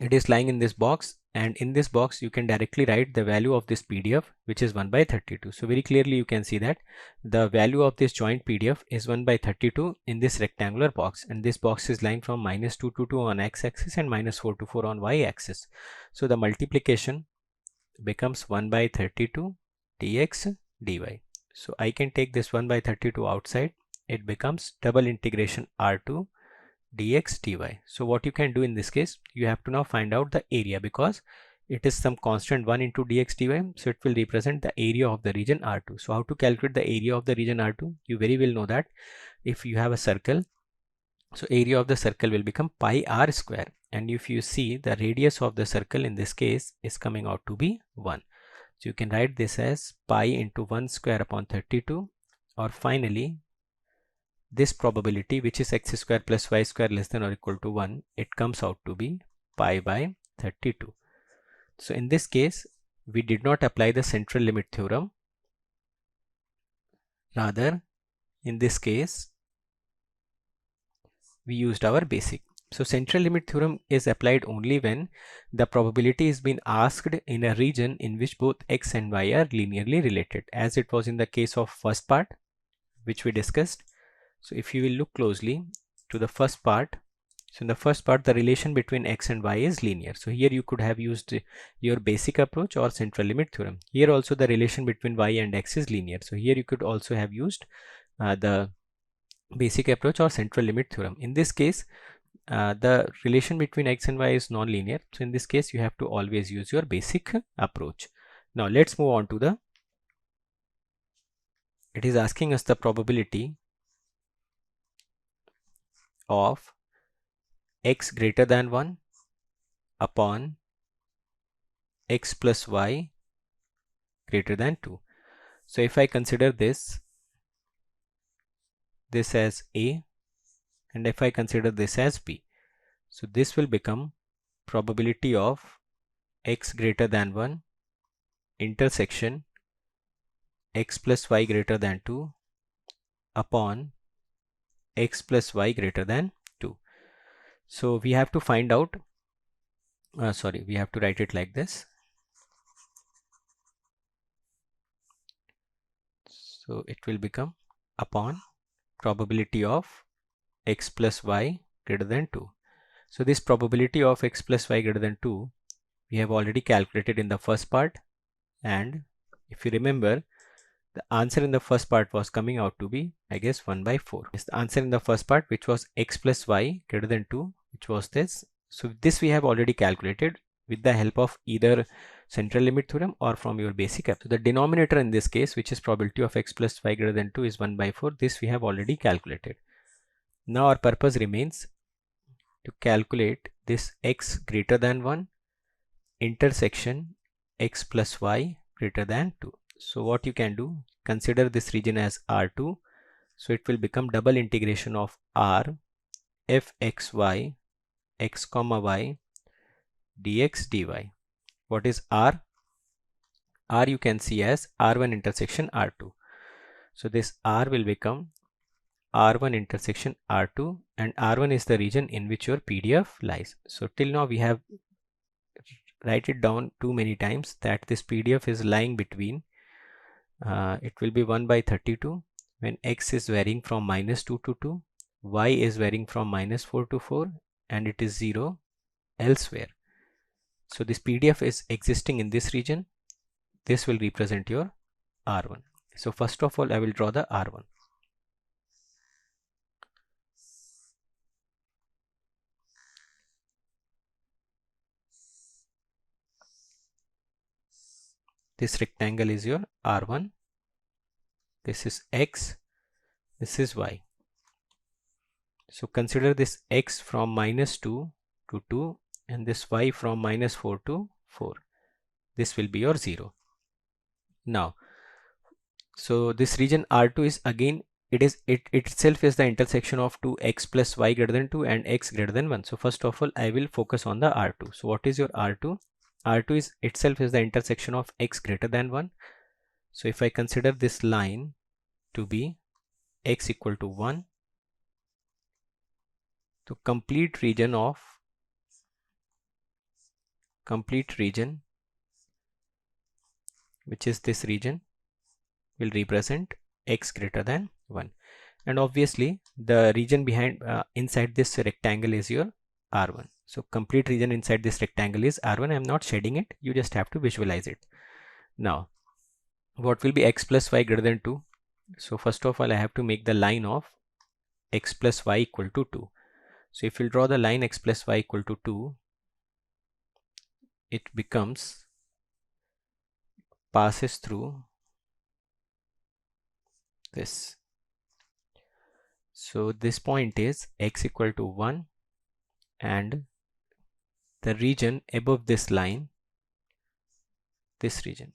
it is lying in this box, and in this box you can directly write the value of this PDF, which is 1/32. So very clearly you can see that the value of this joint PDF is 1/32 in this rectangular box, and this box is lying from -2 to 2 on x-axis and -4 to 4 on y-axis. So the multiplication becomes 1/32 dx dy. So I can take this 1/32 outside. It becomes double integration R2 dx dy. So what you can do in this case, you have to now find out the area, because it is some constant 1 into dx dy, so it will represent the area of the region R2. So how to calculate the area of the region R2? You very well know that if you have a circle, so area of the circle will become pi r square, and if you see the radius of the circle in this case is coming out to be 1. So you can write this as pi into 1 square upon 32, or finally this probability, which is x square plus y square less than or equal to 1, it comes out to be pi by 32. So in this case, we did not apply the central limit theorem. Rather, in this case, we used our basic. So central limit theorem is applied only when the probability is being asked in a region in which both x and y are linearly related, as it was in the case of first part, which we discussed. So if you will look closely to the first part, so in the first part the relation between x and y is linear. So here you could have used your basic approach or central limit theorem. Here also the relation between y and x is linear. So here you could also have used the basic approach or central limit theorem. In this case, the relation between x and y is non-linear. So in this case, you have to always use your basic approach. Now let's move on to the, it is asking us the probability of x greater than 1 upon x plus y greater than 2. So if I consider this as A, and if I consider this as B, so this will become probability of x greater than 1 intersection x plus y greater than 2 upon x plus y greater than 2. So we have to find out, we have to write it like this. So it will become upon probability of x plus y greater than 2. So this probability of x plus y greater than 2 we have already calculated in the first part, and if you remember, the answer in the first part was coming out to be, I guess, 1/4. It's the answer in the first part, which was x plus y greater than 2, which was this. So this we have already calculated with the help of either central limit theorem or from your basic approach. So the denominator in this case, which is probability of x plus y greater than 2, is 1/4. This we have already calculated. Now our purpose remains to calculate this x greater than 1 intersection x plus y greater than 2. So what you can do, consider this region as R2. So it will become double integration of R fxy x comma y dx dy. What is R? R you can see as R1 intersection R2. So this R will become R1 intersection R2, and R1 is the region in which your PDF lies. So till now we have write it down too many times that this PDF is lying between it will be 1 by 32 when x is varying from -2 to 2, y is varying from -4 to 4, and it is 0 elsewhere. So this PDF is existing in this region. This will represent your R1. So first of all I will draw the R1. This rectangle is your R1. This is x, this is y. So consider this x from -2 to 2 and this y from -4 to 4. This will be your 0. Now, so this region R2 is again, it itself is the intersection of 2x plus y greater than 2 and x greater than 1. So first of all, I will focus on the R2. So what is your R2? R2 is itself is the intersection of x greater than 1. So if I consider this line to be x equal to 1, so complete region which is this region will represent x greater than 1, and obviously the region behind inside this rectangle is your R1. So complete region inside this rectangle is R1. I am not shading it, you just have to visualize it. Now what will be x plus y greater than 2? So first of all I have to make the line of x plus y equal to 2. So if you draw the line x plus y equal to 2, it passes through this. So this point is x equal to 1, and the region above this line, this region,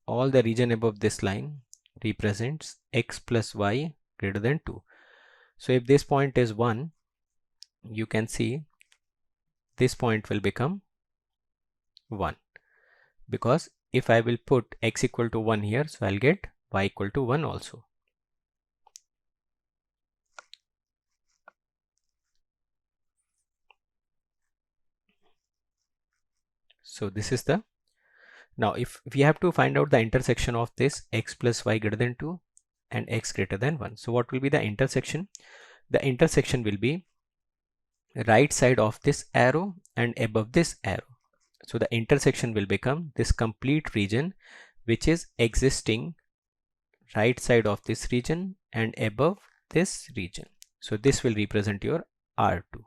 all the region above this line represents x plus y greater than 2. So if this point is 1, you can see this point will become 1, because if I will put x equal to 1 here, so I'll get y equal to 1 also. So this is the, now if we have to find out the intersection of this x plus y greater than 2 and x greater than 1. So what will be the intersection? The intersection will be right side of this arrow and above this arrow. So the intersection will become this complete region which is existing right side of this region and above this region. So this will represent your R2.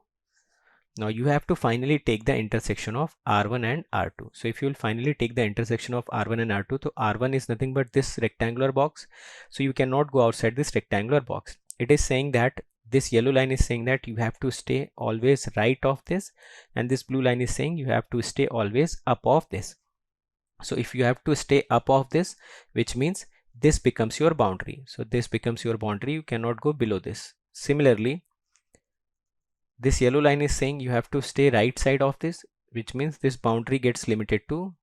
Now you have to finally take the intersection of R1 and R2. So if you will finally take the intersection of R1 and R2, so R1 is nothing but this rectangular box. So you cannot go outside this rectangular box. It is saying that this yellow line is saying that you have to stay always right of this, and this blue line is saying you have to stay always up of this. So if you have to stay up of this, which means this becomes your boundary. So this becomes your boundary, you cannot go below this. Similarly, this yellow line is saying you have to stay right side of this, which means this boundary gets limited to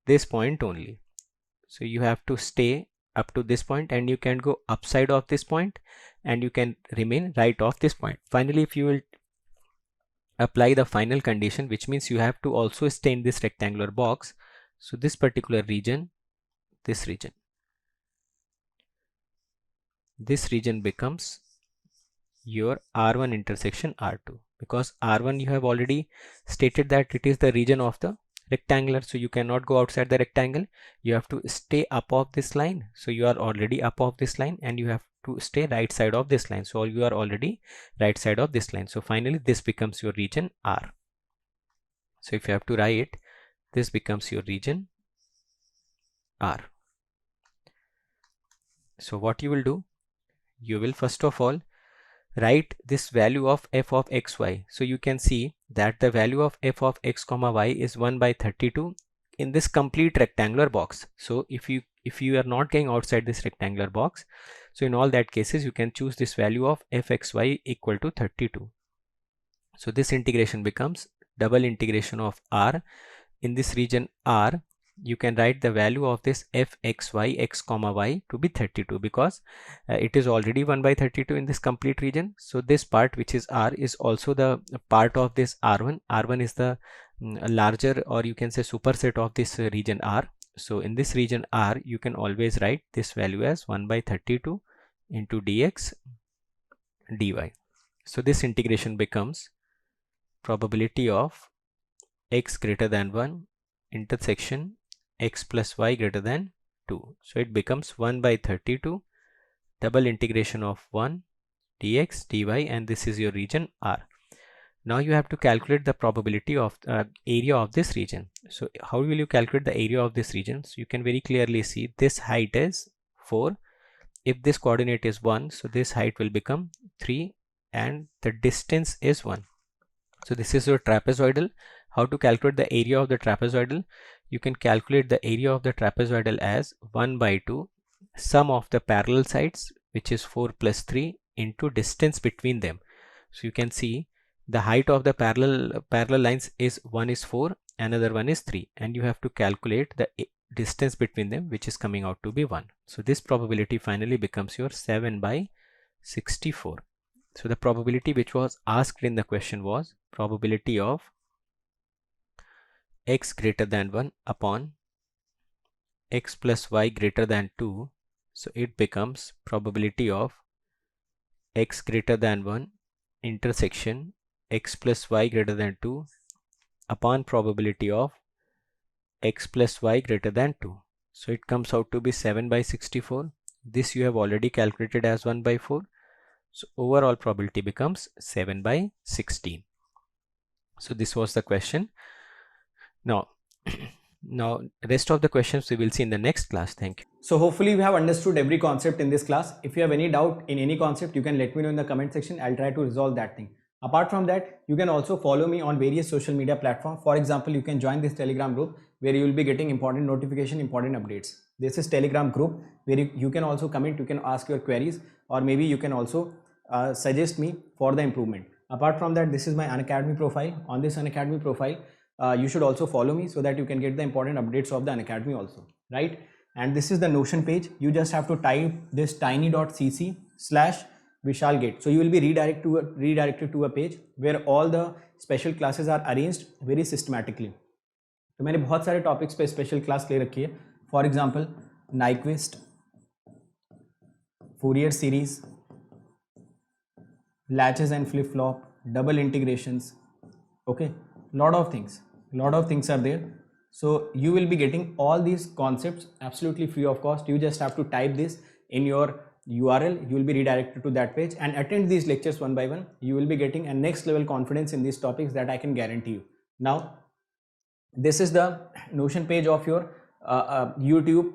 this point only. So you have to stay up to this point, and you can go upside of this point, and you can remain right of this point. Finally, if you will apply the final condition, which means you have to also stay in this rectangular box. So this particular region, this region becomes your R1 intersection R2, because R1 you have already stated that it is the region of the rectangular, so you cannot go outside the rectangle. You have to stay up of this line, so you are already up of this line, and you have to stay right side of this line, so you are already right side of this line. So finally this becomes your region R. So if you have to write, this becomes your region R. So what you will do, you will first of all write this value of f of xy. So you can see that the value of f of x comma y is 1 by 32 in this complete rectangular box. So if you are not going outside this rectangular box, so in all that cases you can choose this value of fxy equal to 32. So this integration becomes double integration of r. In this region r, you can write the value of this fxy x comma y to be 32 because it is already 1 by 32 in this complete region. So this part which is r is also the part of this r1. R1 is the larger, or you can say superset of this region r. So in this region r, you can always write this value as 1 by 32 into dx dy. So this integration becomes probability of x greater than 1 intersection x plus y greater than 2. So it becomes 1 by 32 double integration of 1 dx dy, and this is your region R. Now you have to calculate the probability of area of this region. So how will you calculate the area of this region? So you can very clearly see this height is 4. If this coordinate is 1, so this height will become 3 and the distance is 1. So this is your trapezoidal. How to calculate the area of the trapezoidal? You can calculate the area of the trapezoidal as 1 by 2 sum of the parallel sides, which is 4 plus 3, into distance between them. So you can see the height of the parallel lines is one is 4, another one is 3, and you have to calculate the distance between them, which is coming out to be 1. So this probability finally becomes your 7 by 64. So the probability which was asked in the question was probability of x greater than 1 upon x plus y greater than 2. So it becomes probability of x greater than 1 intersection x plus y greater than 2 upon probability of x plus y greater than 2. So it comes out to be 7 by 64. This you have already calculated as 1 by 4. So overall probability becomes 7 by 16. So this was the question. Now rest of the questions we will see in the next class. Thank you. So hopefully we have understood every concept in this class. If you have any doubt in any concept, you can let me know in the comment section. I'll try to resolve that thing. Apart from that, you can also follow me on various social media platforms. For example, you can join this Telegram group where you will be getting important notification, important updates. This is Telegram group where you can also comment, you can ask your queries, or maybe you can also suggest me for the improvement. Apart from that, this is my Unacademy profile. On this Unacademy profile, you should also follow me so that you can get the important updates of the Unacademy also, right? And this is the Notion page. You just have to type this tiny.cc/Vishalgate. So you will be redirected to a page where all the special classes are arranged very systematically. तो मैंने बहुत सारे topics पे special class ले रखी है. For example Nyquist, Fourier series, latches and flip-flop, double integrations, okay, lot of things are there. So you will be getting all these concepts absolutely free of cost. You just have to type this in your URL. You will be redirected to that page and attend these lectures one by one. You will be getting a next level confidence in these topics that I can guarantee you. Now this is the Notion page of your YouTube,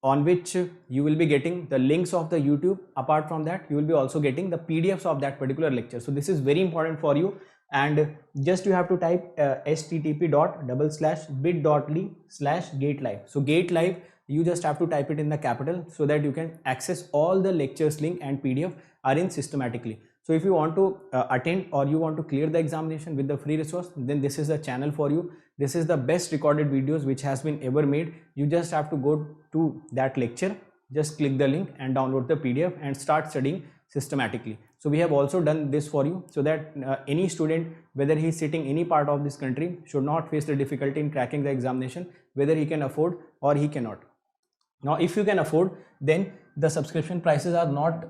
on which you will be getting the links of the YouTube. Apart from that, you will be also getting the PDFs of that particular lecture. So this is very important for you, and just you have to type http://bit.ly/gatelive. So gatelive, you just have to type it in the capital so that you can access all the lectures link and PDF arranged systematically. So if you want to attend or you want to clear the examination with the free resource, then this is the channel for you. This is the best recorded videos which has been ever made. You just have to go to that lecture, just click the link and download the PDF and start studying systematically. So we have also done this for you so that any student, whether he is sitting any part of this country, should not face the difficulty in cracking the examination, whether he can afford or he cannot. Now if you can afford, then the subscription prices are not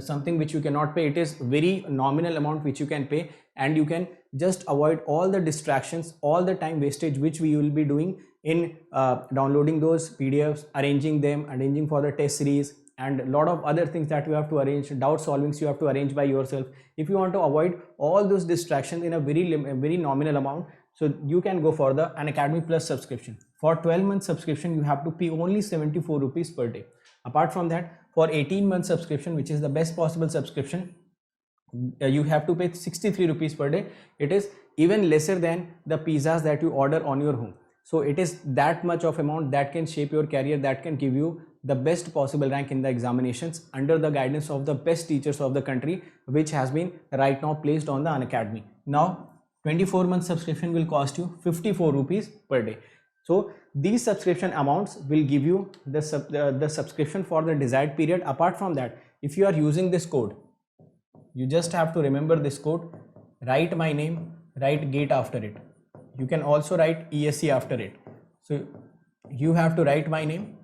something which you cannot pay. It is very nominal amount which you can pay, and you can just avoid all the distractions, all the time wastage which we will be doing in downloading those PDFs, arranging them, arranging for the test series, and a lot of other things that you have to arrange, doubt solvings you have to arrange by yourself. If you want to avoid all those distractions in a very nominal amount, so you can go for the Unacademy Plus subscription. For 12-month subscription, you have to pay only 74 rupees per day. Apart from that, for 18-month subscription, which is the best possible subscription, you have to pay 63 rupees per day. It is even lesser than the pizzas that you order on your home. So it is that much of amount that can shape your career, that can give you the best possible rank in the examinations under the guidance of the best teachers of the country, which has been right now placed on the Unacademy. Now 24-month subscription will cost you 54 rupees per day. So these subscription amounts will give you the subscription for the desired period. Apart from that, if you are using this code, you just have to remember this code, write my name, write GATE after it. You can also write ESC after it. So you have to write my name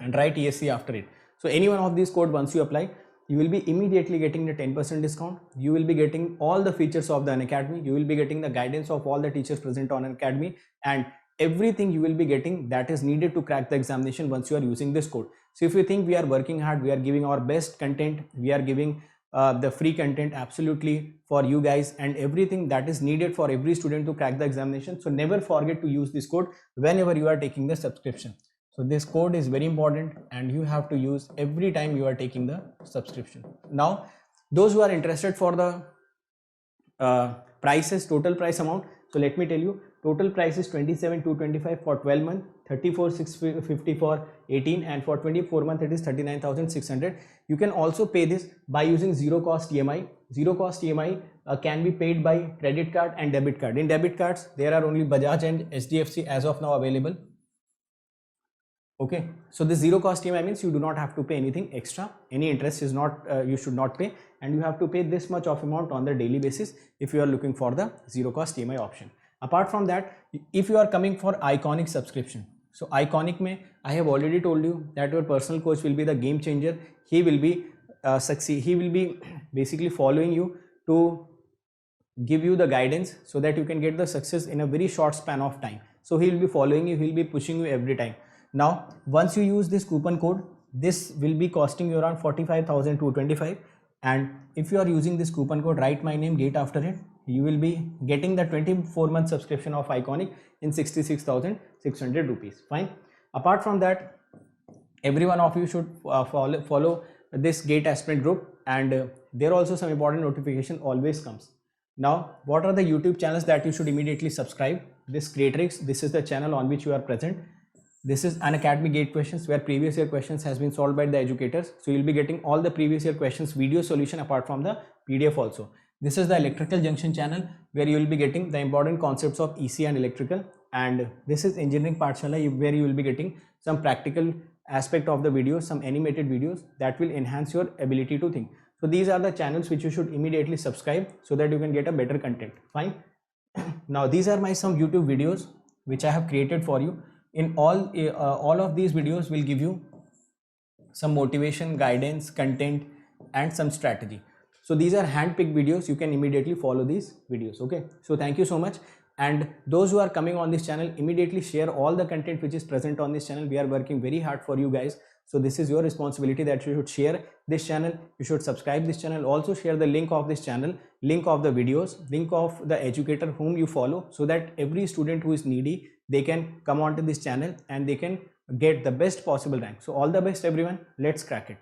and write ESC after it. So any one of these code, once you apply, you will be immediately getting the 10% discount. You will be getting all the features of the Unacademy. You will be getting the guidance of all the teachers present on Unacademy, and everything you will be getting that is needed to crack the examination once you are using this code. So if you think we are working hard, we are giving our best content, we are giving the free content absolutely for you guys, and everything that is needed for every student to crack the examination. So never forget to use this code whenever you are taking the subscription. So this code is very important and you have to use every time you are taking the subscription. Now those who are interested for the prices, total price amount, so let me tell you, total price is 27,225 for 12 months, 34,650 for 18, and for 24 months it is 39,600. You can also pay this by using zero cost EMI. Zero cost EMI can be paid by credit card and debit card. In debit cards there are only Bajaj and HDFC as of now available. Okay, so this zero cost EMI means you do not have to pay anything extra. Any interest is not, you should not pay, and you have to pay this much of amount on the daily basis if you are looking for the zero cost EMI option. Apart from that, if you are coming for Iconic subscription, so Iconic mein I have already told you that your personal coach will be the game changer. He will be he will be basically following you to give you the guidance so that you can get the success in a very short span of time. So he will be following you, he will be pushing you every time. Now once you use this coupon code, this will be costing you around 45,225, and if you are using this coupon code, write my name, GATE after it, you will be getting the 24-month subscription of Iconic in 66,600 rupees. Fine. Apart from that, every one of you should follow this GATE aspirant group, and there also some important notification always comes. Now what are the YouTube channels that you should immediately subscribe? This Creatrix, this is the channel on which you are present. This is Unacademy GATE questions, where previous year questions has been solved by the educators. So you'll be getting all the previous year questions video solution apart from the PDF also. This is the Electrical Junction channel, where you will be getting the important concepts of EC and electrical, and this is Engineering Pathshala, where you will be getting some practical aspect of the videos, some animated videos that will enhance your ability to think. So these are the channels which you should immediately subscribe so that you can get a better content. Fine. Now these are my some YouTube videos which I have created for you. In all of these videos will give you some motivation, guidance, content, and some strategy. So these are hand-picked videos. You can immediately follow these videos. Okay, so thank you so much. And those who are coming on this channel, immediately share all the content which is present on this channel. We are working very hard for you guys, so this is your responsibility that you should share this channel, you should subscribe this channel, also share the link of this channel, link of the videos, link of the educator whom you follow, so that every student who is needy, they can come onto this channel and they can get the best possible rank. So all the best everyone, let's crack it.